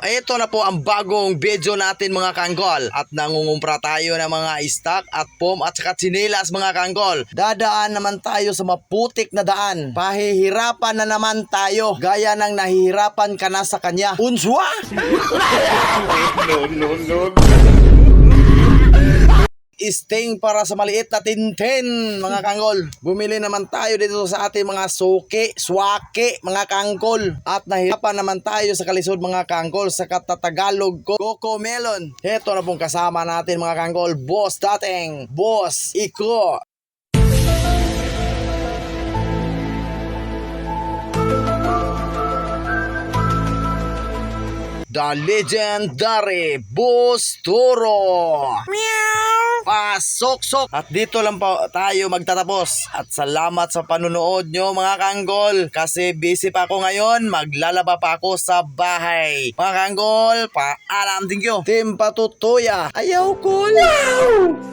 Ito na po ang bagong video natin mga kanggol. At nangungumpra tayo ng mga stock at foam at saka tsinelas mga kanggol. Dadaan naman tayo sa maputik na daan. Pahihirapan na naman tayo. Gaya ng nahihirapan ka na sa kanya. Unswa! No. Sting para sa maliit na tintin mga kanggol. Bumili naman tayo dito sa ating mga suki, swake mga kanggol. At nahirapan naman tayo sa kalisod mga kanggol sa katatagalog ko. Coco Melon. Heto na pong kasama natin mga kanggol. Boss dating, Boss Iko. The legendary Boss Turo. Meow. Pasok-sok. At dito lang po tayo magtatapos. At salamat sa panunood nyo mga kanggol. Kasi busy pa ako ngayon. Maglalaba pa ako sa bahay. Mga kanggol, paalam. Thank you. Team Patutuya. Ayaw ko. Wow!